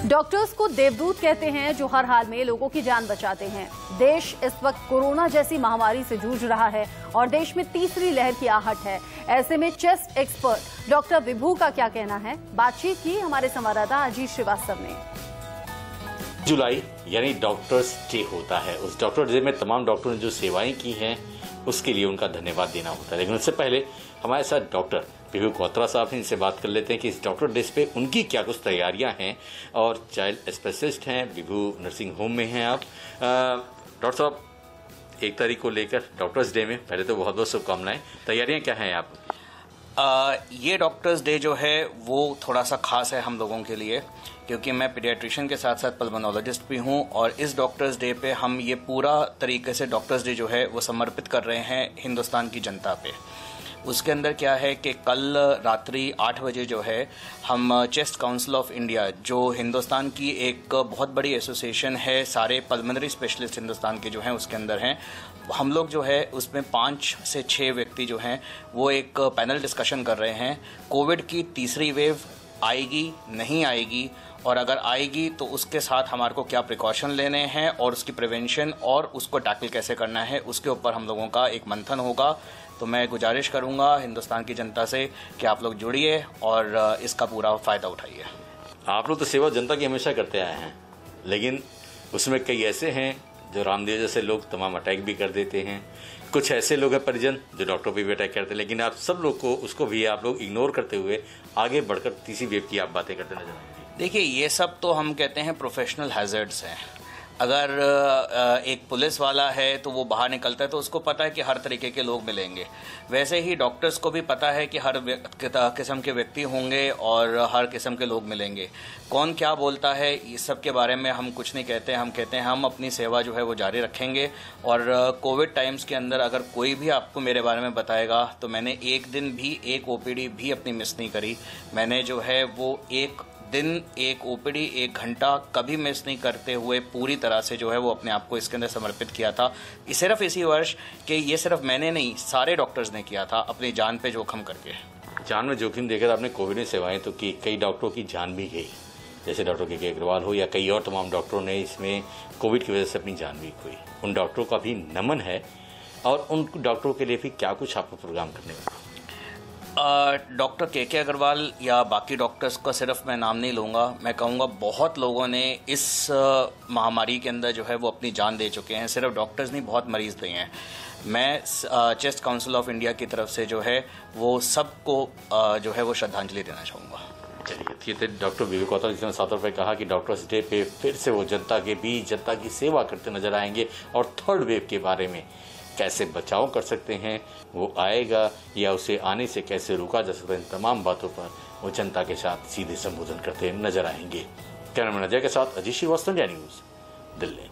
Doctors को देवदूत कहते हैं जो हर हाल में लोगों की जान बचाते हैं। देश इस वक्त कोरोना जैसी महामारी से जूझ रहा है और देश में तीसरी लहर की आहट है। ऐसे में चेस्ट एक्सपर्ट डॉक्टर विभू का क्या कहना है, बातचीत की हमारे संवाददाता अजीत श्रीवास्तव ने। जुलाई यानी डॉक्टर्स डे होता है। उस डॉक्टर डे में तमाम डॉक्टरों ने जो सेवाएं की हैं उसके लिए उनका धन्यवाद देना होता है। लेकिन उससे पहले हमारे साथ डॉक्टर विभू क्वात्रा साहब हैं, इनसे बात कर लेते हैं कि इस डॉक्टर डे पे उनकी क्या कुछ तैयारियां हैं। और चाइल्ड स्पेशलिस्ट हैं, विभू नर्सिंग होम में हैं आप। डॉक्टर साहब, 1 तारीख को लेकर डॉक्टर्स डे में पहले तो बहुत बहुत शुभकामनाएं। तैयारियां क्या हैं आप? ये डॉक्टर्स डे जो है वो थोड़ा सा खास है हम लोगों के लिए, क्योंकि मैं पीडियाट्रिशियन के साथ साथ पल्मोनोलॉजिस्ट भी हूं और इस डॉक्टर्स डे पे हम ये पूरा तरीके से डॉक्टर्स डे जो है वो समर्पित कर रहे हैं हिंदुस्तान की जनता पे। उसके अंदर क्या है कि कल रात्रि 8 बजे जो है हम चेस्ट काउंसिल ऑफ इंडिया, जो हिंदुस्तान की एक बहुत बड़ी एसोसिएशन है, सारे पल्मोनरी स्पेशलिस्ट हिंदुस्तान के जो हैं उसके अंदर हैं, हम लोग जो है उसमें 5 से 6 व्यक्ति जो हैं वो एक पैनल डिस्कशन कर रहे हैं। कोविड की तीसरी वेव आएगी नहीं आएगी, और अगर आएगी तो उसके साथ हमारे को क्या प्रिकॉशन लेने हैं और उसकी प्रिवेंशन और उसको टैकल कैसे करना है, उसके ऊपर हम लोगों का एक मंथन होगा। तो मैं गुजारिश करूंगा हिंदुस्तान की जनता से कि आप लोग जुड़िए और इसका पूरा फायदा उठाइए। आप लोग तो सेवा जनता की हमेशा करते आए हैं, लेकिन उसमें कई ऐसे हैं जो रामदेव जैसे लोग तमाम अटैक भी कर देते हैं। कुछ ऐसे लोग हैं परिजन जो डॉक्टर पे भी अटैक करते हैं, लेकिन आप सब लोग को उसको भी आप लोग इग्नोर करते हुए आगे बढ़कर तीसरी वेव की आप बातें करते नजर आएंगे। देखिए, ये सब तो हम कहते हैं प्रोफेशनल हैजर्ड्स हैं। अगर एक पुलिस वाला है तो वो बाहर निकलता है तो उसको पता है कि हर तरीके के लोग मिलेंगे। वैसे ही डॉक्टर्स को भी पता है कि हर किस्म के व्यक्ति होंगे और हर किस्म के लोग मिलेंगे। कौन क्या बोलता है इस सब के बारे में हम कुछ नहीं कहते। हम कहते हैं हम अपनी सेवा जो है वो जारी रखेंगे। और कोविड टाइम्स के अंदर अगर कोई भी आपको मेरे बारे में बताएगा तो मैंने एक दिन भी एक ओपीडी भी अपनी मिस नहीं करी। मैंने जो है वो एक दिन, एक ओपीडी, 1 घंटा कभी मिस नहीं करते हुए पूरी तरह से जो है वो अपने आप को इसके अंदर समर्पित किया था। सिर्फ इसी वर्ष कि ये सिर्फ मैंने नहीं, सारे डॉक्टर्स ने किया था अपनी जान पे जोखिम करके। जान में जोखिम देकर आपने कोविड में सेवाएं तो की, कई डॉक्टरों की जान भी गई, जैसे डॉक्टर के अग्रवाल हो या कई और तमाम डॉक्टरों ने इसमें कोविड की वजह से अपनी जान भी खोई। उन डॉक्टरों का भी नमन है। और उन डॉक्टरों के लिए भी क्या कुछ आपको प्रोग्राम करने में? डॉक्टर के अग्रवाल या बाकी डॉक्टर्स का सिर्फ मैं नाम नहीं लूँगा, मैं कहूँगा बहुत लोगों ने इस महामारी के अंदर जो है वो अपनी जान दे चुके हैं। सिर्फ डॉक्टर्स नहीं, बहुत मरीज भी हैं। मैं चेस्ट काउंसिल ऑफ इंडिया की तरफ से जो है वो सबको जो है वो श्रद्धांजलि देना चाहूँगा। चलिए, ये डॉक्टर विभू क्वात्रा जिसने साथ पे कहा कि डॉक्टर्स डे पे फिर से वो जनता के बीच जनता की सेवा करते नजर आएंगे और थर्ड वेव के बारे में कैसे बचाव कर सकते हैं, वो आएगा या उसे आने से कैसे रोका जा सकता है, इन तमाम बातों पर वो जनता के साथ सीधे संबोधन करते नजर आएंगे। कैमरामैन अजय के साथ अजीत श्रीवास्तव, इंडिया न्यूज़, दिल्ली।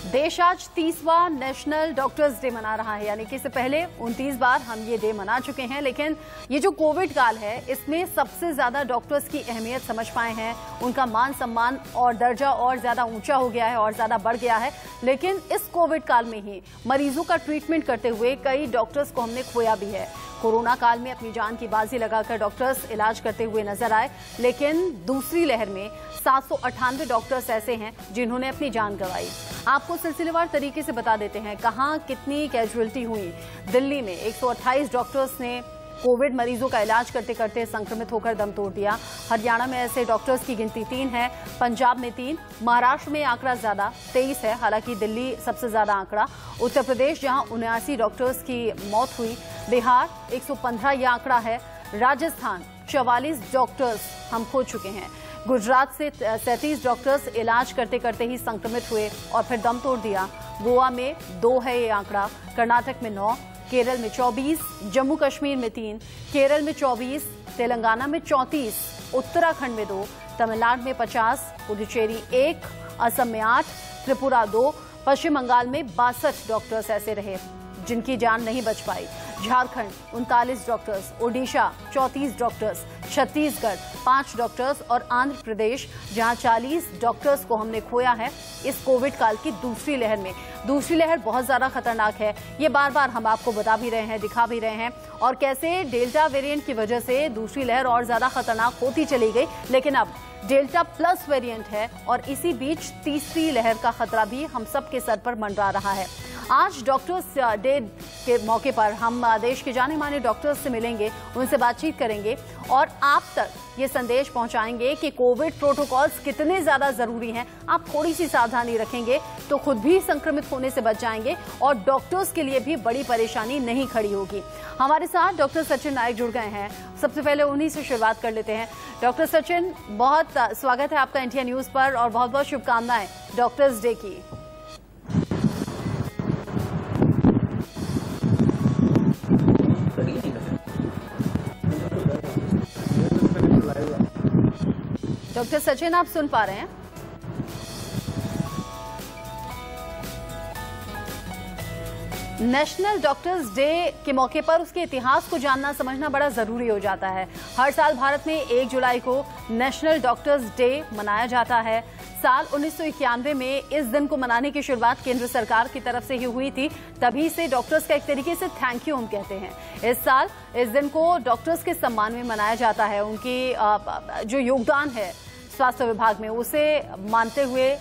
देश आज 30वां नेशनल डॉक्टर्स डे मना रहा है, यानी कि इससे पहले 29 बार हम ये डे मना चुके हैं। लेकिन ये जो कोविड काल है इसमें सबसे ज्यादा डॉक्टर्स की अहमियत समझ पाए हैं, उनका मान सम्मान और दर्जा और ज्यादा ऊंचा हो गया है और ज्यादा बढ़ गया है। लेकिन इस कोविड काल में ही मरीजों का ट्रीटमेंट करते हुए कई डॉक्टर्स को हमने खोया भी है। कोरोना काल में अपनी जान की बाजी लगाकर डॉक्टर्स इलाज करते हुए नजर आए, लेकिन दूसरी लहर में 798 डॉक्टर्स ऐसे हैं जिन्होंने अपनी जान गंवाई। आपको सिलसिलेवार तरीके से बता देते हैं कहां कितनी कैजुअल्टी हुई। दिल्ली में 128 डॉक्टर्स ने कोविड मरीजों का इलाज करते करते संक्रमित होकर दम तोड़ दिया। हरियाणा में ऐसे डॉक्टर्स की गिनती 3 है, पंजाब में 3, महाराष्ट्र में आंकड़ा ज्यादा 23 है, हालांकि दिल्ली सबसे ज्यादा आंकड़ा। उत्तर प्रदेश जहां 79 डॉक्टर्स की मौत हुई, बिहार 115 यह आंकड़ा है, राजस्थान 44 डॉक्टर्स हम खो चुके हैं, गुजरात से 37 डॉक्टर्स इलाज करते करते ही संक्रमित हुए और फिर दम तोड़ दिया। गोवा में 2 है ये आंकड़ा, कर्नाटक में 9, केरल में 24, जम्मू कश्मीर में 3, केरल में 24, तेलंगाना में 34, उत्तराखंड में 2, तमिलनाडु में 50, पुडुचेरी 1, असम में 8, त्रिपुरा 2, पश्चिम बंगाल में 62 डॉक्टर्स ऐसे रहे जिनकी जान नहीं बच पाई, Jharkhand 39 doctors, Odisha 34 doctors, Chhattisgarh 5 doctors और आंध्र प्रदेश जहां 40 डॉक्टर्स को हमने खोया है इस कोविड काल की दूसरी लहर में। दूसरी लहर बहुत ज्यादा खतरनाक है, ये बार बार हम आपको बता भी रहे हैं, दिखा भी रहे हैं, और कैसे डेल्टा वेरिएंट की वजह से दूसरी लहर और ज्यादा खतरनाक होती चली गई। लेकिन अब डेल्टा प्लस वेरिएंट है और इसी बीच तीसरी लहर का खतरा भी हम सब के सर पर मंडरा रहा है। आज डॉक्टर्स डे के मौके पर हम देश के जाने माने डॉक्टर्स से मिलेंगे, उनसे बातचीत करेंगे और आप तक ये संदेश पहुंचाएंगे कि कोविड प्रोटोकॉल्स कितने ज्यादा जरूरी हैं। आप थोड़ी सी सावधानी रखेंगे तो खुद भी संक्रमित होने से बच जाएंगे और डॉक्टर्स के लिए भी बड़ी परेशानी नहीं खड़ी होगी। हमारे साथ डॉक्टर सचिन नायक जुड़ गए हैं, सबसे पहले उन्हीं से शुरुआत कर लेते हैं। डॉक्टर सचिन, बहुत स्वागत है आपका इंडिया न्यूज पर और बहुत बहुत शुभकामनाएं डॉक्टर्स डे की। डॉक्टर सचिन, आप सुन पा रहे हैं? नेशनल डॉक्टर्स डे के मौके पर उसके इतिहास को जानना समझना बड़ा जरूरी हो जाता है। हर साल भारत में 1 जुलाई को नेशनल डॉक्टर्स डे मनाया जाता है। साल 1991 में इस दिन को मनाने की शुरुआत केंद्र सरकार की तरफ से ही हुई थी। तभी से डॉक्टर्स का एक तरीके से थैंक यू हम कहते हैं। इस साल इस दिन को डॉक्टर्स के सम्मान में मनाया जाता है। उनकी जो योगदान है स्वास्थ्य विभाग में उसे मानते हुए,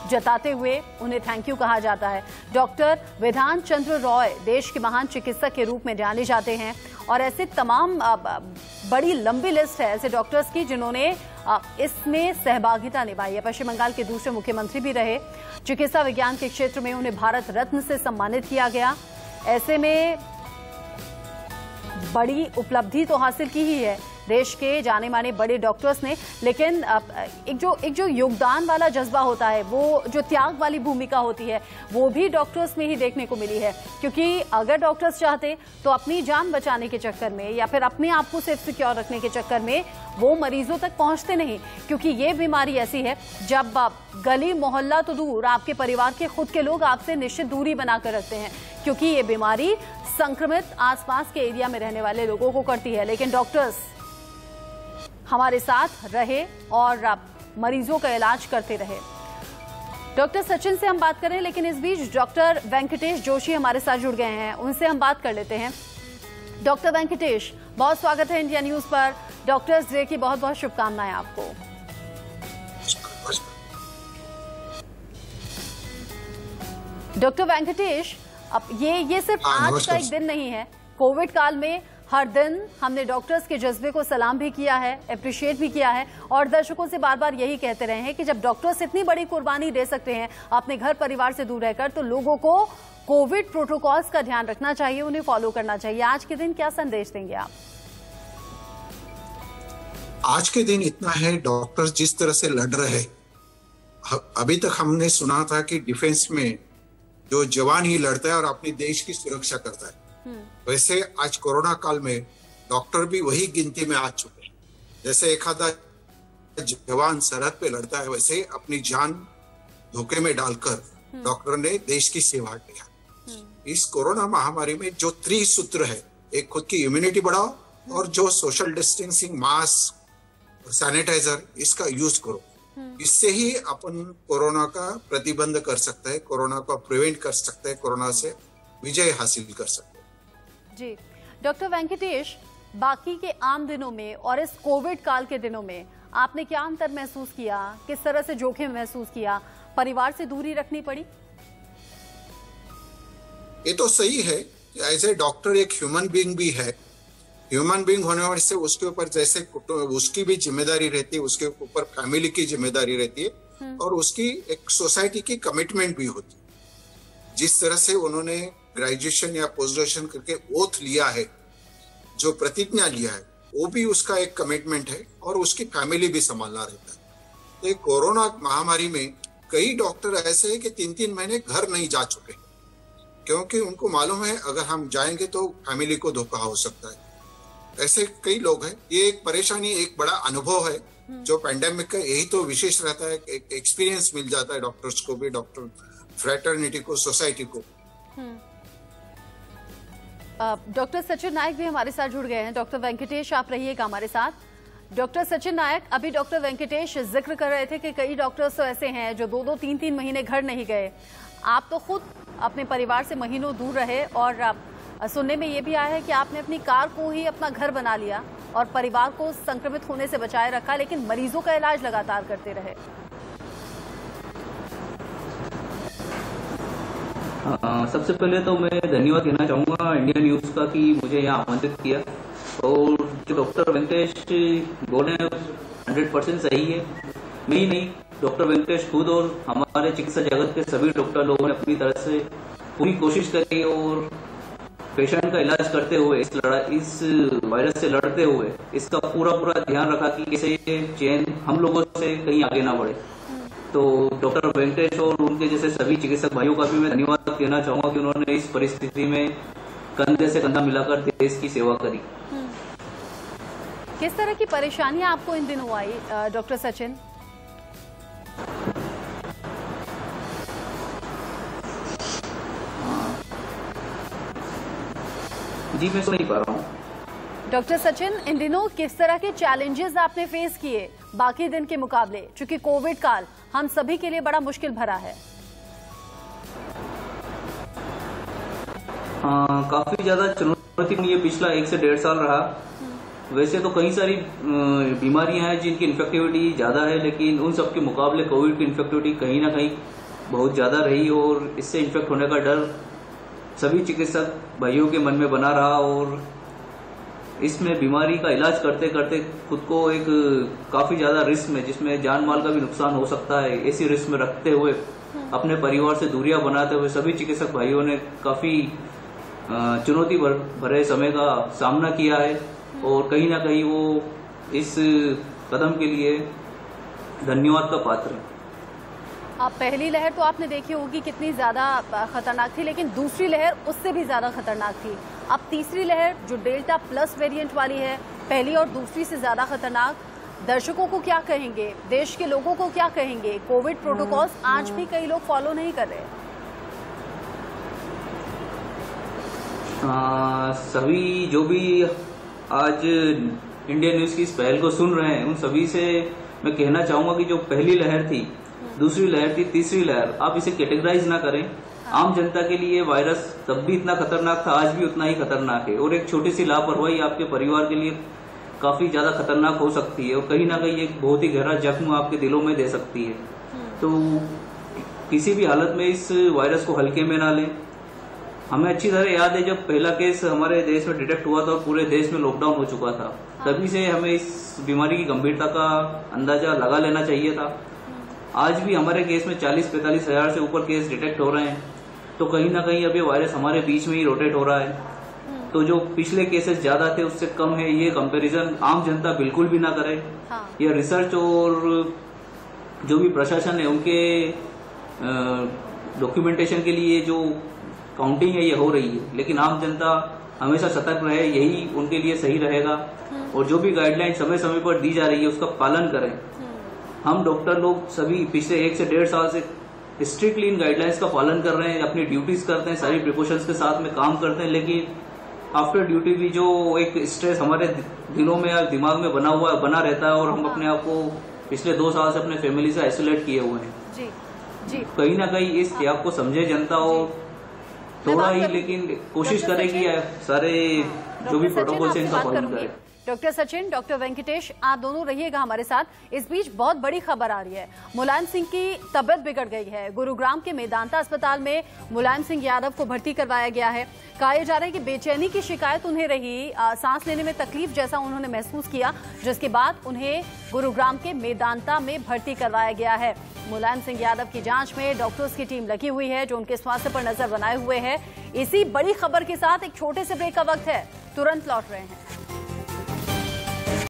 जताते हुए उन्हें थैंक यू कहा जाता है। डॉक्टर विधान चंद्र रॉय देश के महान चिकित्सक के रूप में जाने जाते हैं और ऐसे तमाम बड़ी लंबी लिस्ट है ऐसे डॉक्टर्स की जिन्होंने इसमें सहभागिता निभाई है। पश्चिम बंगाल के दूसरे मुख्यमंत्री भी रहे। चिकित्सा विज्ञान के क्षेत्र में उन्हें भारत रत्न से सम्मानित किया गया। ऐसे में बड़ी उपलब्धि तो हासिल की ही है देश के जाने माने बड़े डॉक्टर्स ने, लेकिन एक जो योगदान वाला जज्बा होता है, वो जो त्याग वाली भूमिका होती है, वो भी डॉक्टर्स में ही देखने को मिली है। क्योंकि अगर डॉक्टर्स चाहते तो अपनी जान बचाने के चक्कर में या फिर अपने आप को सेफ सिक्योर रखने के चक्कर में वो मरीजों तक पहुंचते नहीं। क्योंकि ये बीमारी ऐसी है जब गली मोहल्ला तो दूर, आपके परिवार के खुद के लोग आपसे निश्चित दूरी बनाकर रखते हैं, क्योंकि ये बीमारी संक्रमित आसपास के एरिया में रहने वाले लोगों को करती है। लेकिन डॉक्टर्स हमारे साथ रहे और मरीजों का इलाज करते रहे। डॉक्टर सचिन से हम बात करें, लेकिन इस बीच डॉक्टर वेंकटेश जोशी हमारे साथ जुड़ गए हैं, उनसे हम बात कर लेते हैं। डॉक्टर वेंकटेश, बहुत स्वागत है इंडिया न्यूज पर। डॉक्टर्स डे की बहुत बहुत शुभकामनाएं आपको। डॉक्टर वेंकटेश, अब ये सिर्फ आज का एक दिन नहीं है। कोविड काल में हर दिन हमने डॉक्टर्स के जज्बे को सलाम भी किया है, अप्रिशिएट भी किया है और दर्शकों से बार बार यही कहते रहे हैं कि जब डॉक्टर्स इतनी बड़ी कुर्बानी दे सकते हैं अपने घर परिवार से दूर रहकर, तो लोगों को कोविड प्रोटोकॉल्स का ध्यान रखना चाहिए, उन्हें फॉलो करना चाहिए। आज के दिन क्या संदेश देंगे आप? आज के दिन इतना है, डॉक्टर्स जिस तरह से लड़ रहे हैं। अभी तक हमने सुना था कि डिफेंस में जो जवान ही लड़ता है और अपने देश की सुरक्षा करता है, वैसे आज कोरोना काल में डॉक्टर भी वही गिनती में आ चुके हैं। जैसे एक आधा जवान सरहद पे लड़ता है, वैसे अपनी जान धोखे में डालकर डॉक्टर ने देश की सेवा किया। इस कोरोना महामारी में जो त्रिसूत्र है, एक खुद की इम्यूनिटी बढ़ाओ और जो सोशल डिस्टेंसिंग, मास्क, सैनिटाइजर, इसका यूज करो। इससे ही अपन कोरोना का प्रतिबंध कर सकते हैं, कोरोना को प्रिवेंट कर सकते हैं, कोरोना से विजय हासिल कर सकते हैं। जी डॉक्टर वेंकटेश, बाकी के आम दिनों में और इस कोविड काल के दिनों में आपने क्या अंतर महसूस किया? किस तरह से जोखिम महसूस किया? परिवार से दूरी रखनी पड़ी? ये तो सही है, एज ए डॉक्टर एक ह्यूमन बीइंग भी है। ह्यूमन बीइंग होने से उसके ऊपर जैसे उसकी भी जिम्मेदारी रहती है, उसके ऊपर फैमिली की जिम्मेदारी रहती है और उसकी एक सोसाइटी की कमिटमेंट भी होती है। जिस तरह से उन्होंने ग्रेजुएशन या पोस्ट ग्रेजुएशन करके ओथ लिया है, जो प्रतिज्ञा लिया है, वो भी उसका एक कमिटमेंट है और उसकी फैमिली भी संभालना रहता है। तो कोरोना महामारी में कई डॉक्टर ऐसे हैं कि 3-3 महीने घर नहीं जा चुके, क्योंकि उनको मालूम है अगर हम जाएंगे तो फैमिली को धोखा हो सकता है। ऐसे कई लोग हैं। ये एक परेशानी, एक बड़ा अनुभव है जो पैंडेमिक का, यही तो विशेष रहता है। एक एक्सपीरियंस मिल जाता है डॉक्टर्स को भी, डॉक्टर फ्रेटर्निटी को, सोसाइटी को। डॉक्टर सचिन नायक भी हमारे साथ जुड़ गए हैं। डॉक्टर वेंकटेश, आप रहिएगा हमारे साथ। डॉक्टर सचिन नायक, अभी डॉक्टर वेंकटेश जिक्र कर रहे थे कि कई डॉक्टर्स तो ऐसे हैं जो 2-2, 3-3 महीने घर नहीं गए। आप तो खुद अपने परिवार से महीनों दूर रहे और सुनने में ये भी आया है कि आपने अपनी कार को ही अपना घर बना लिया और परिवार को संक्रमित होने से बचाए रखा, लेकिन मरीजों का इलाज लगातार करते रहे। सबसे पहले तो मैं धन्यवाद देना चाहूँगा इंडिया न्यूज़ का कि मुझे यहाँ आमंत्रित किया। और जो डॉक्टर वेंकटेश बोले 100% सही है। मैं ही नहीं, डॉक्टर वेंकटेश खुद और हमारे चिकित्सा जगत के सभी डॉक्टर लोगों ने अपनी तरफ से पूरी कोशिश करी और पेशेंट का इलाज करते हुए इस वायरस से लड़ते हुए इसका पूरा ध्यान रखा कि कैसे ये चेन हम लोगों से कहीं आगे ना बढ़े। तो डॉक्टर वेंकटेश और उनके जैसे सभी चिकित्सक भाइयों का भी मैं धन्यवाद देना चाहूंगा कि उन्होंने इस परिस्थिति में कंधे से कंधा मिलाकर देश की सेवा करी। किस तरह की परेशानियां आपको इन दिनों आई डॉक्टर सचिन? जी मैं सुन नहीं पा रहा हूँ। डॉक्टर सचिन, इन दिनों किस तरह के चैलेंजेस आपने फेस किए बाकी दिन के मुकाबले, क्योंकि कोविड काल हम सभी के लिए बड़ा मुश्किल भरा है? काफी ज्यादा चुनौतीपूर्ण ये पिछला 1 से 1.5 साल रहा। वैसे तो कई सारी बीमारियां हैं जिनकी इन्फेक्टिविटी ज्यादा है, लेकिन उन सब के मुकाबले कोविड की इन्फेक्टिविटी कहीं ना कहीं बहुत ज्यादा रही और इससे इन्फेक्ट होने का डर सभी चिकित्सक भाइयों के मन में बना रहा। और इसमें बीमारी का इलाज करते करते खुद को एक काफी ज्यादा रिस्क में, जिसमें जान माल का भी नुकसान हो सकता है, ऐसी रिस्क में रखते हुए अपने परिवार से दूरियां बनाते हुए सभी चिकित्सक भाइयों ने काफी चुनौती भरे समय का सामना किया है और कहीं ना कहीं वो इस कदम के लिए धन्यवाद का पात्र है। अब पहली लहर तो आपने देखी होगी कितनी ज्यादा खतरनाक थी, लेकिन दूसरी लहर उससे भी ज्यादा खतरनाक थी। अब तीसरी लहर जो डेल्टा प्लस वेरिएंट वाली है, पहली और दूसरी से ज्यादा खतरनाक। दर्शकों को क्या कहेंगे, देश के लोगों को क्या कहेंगे? कोविड प्रोटोकॉल्स आज भी कई लोग फॉलो नहीं कर रहे। सभी जो भी आज इंडिया न्यूज की इस पहल को सुन रहे हैं उन सभी से मैं कहना चाहूंगा कि जो पहली लहर थी, दूसरी लहर थी, तीसरी लहर, आप इसे कैटेगराइज ना करें। आम जनता के लिए वायरस तब भी इतना खतरनाक था, आज भी उतना ही खतरनाक है और एक छोटी सी लापरवाही आपके परिवार के लिए काफी ज्यादा खतरनाक हो सकती है और कहीं ना कहीं एक बहुत ही गहरा जख्म आपके दिलों में दे सकती है। तो किसी भी हालत में इस वायरस को हल्के में ना लें। हमें अच्छी तरह याद है जब पहला केस हमारे देश में डिटेक्ट हुआ था और पूरे देश में लॉकडाउन हो चुका था, तभी से हमें इस बीमारी की गंभीरता का अंदाजा लगा लेना चाहिए था। आज भी हमारे केस में 40-45 हजार से ऊपर केस डिटेक्ट हो रहे हैं, तो कहीं ना कहीं अब ये वायरस हमारे बीच में ही रोटेट हो रहा है। तो जो पिछले केसेस ज्यादा थे उससे कम है, ये कंपैरिजन आम जनता बिल्कुल भी ना करे। ये रिसर्च और जो भी प्रशासन है उनके डॉक्यूमेंटेशन के लिए जो काउंटिंग है ये हो रही है, लेकिन आम जनता हमेशा सतर्क रहे, यही उनके लिए सही रहेगा। और जो भी गाइडलाइन समय समय पर दी जा रही है उसका पालन करें। हम डॉक्टर लोग सभी पिछले 1 से 1.5 साल से स्ट्रिक्टली इन गाइडलाइंस का पालन कर रहे हैं, अपनी ड्यूटीज करते हैं, सारी प्रिकॉशंस के साथ में काम करते हैं, लेकिन आफ्टर ड्यूटी भी जो एक स्ट्रेस हमारे दिलों में या दिमाग में बना रहता है और हम अपने आप को पिछले 2 साल से अपने फैमिली से आइसोलेट किए हुए हैं। जी जी, कहीं ना कहीं इस त्याग को समझे जनता और थोड़ा ही लेकिन कोशिश करे कि सारे जो भी प्रोटोकॉल है इनका पालन करें। डॉक्टर सचिन, डॉक्टर वेंकटेश, आप दोनों रहिएगा हमारे साथ। इस बीच बहुत बड़ी खबर आ रही है, मुलायम सिंह की तबीयत बिगड़ गई है। गुरुग्राम के मेदांता अस्पताल में मुलायम सिंह यादव को भर्ती करवाया गया है। कहा जा रहा है कि बेचैनी की शिकायत उन्हें रही, सांस लेने में तकलीफ जैसा उन्होंने महसूस किया, जिसके बाद उन्हें गुरुग्राम के मेदांता में भर्ती करवाया गया है। मुलायम सिंह यादव की जांच में डॉक्टर्स की टीम लगी हुई है जो उनके स्वास्थ्य पर नजर बनाए हुए है। इसी बड़ी खबर के साथ एक छोटे से ब्रेक का वक्त है, तुरंत लौट रहे हैं।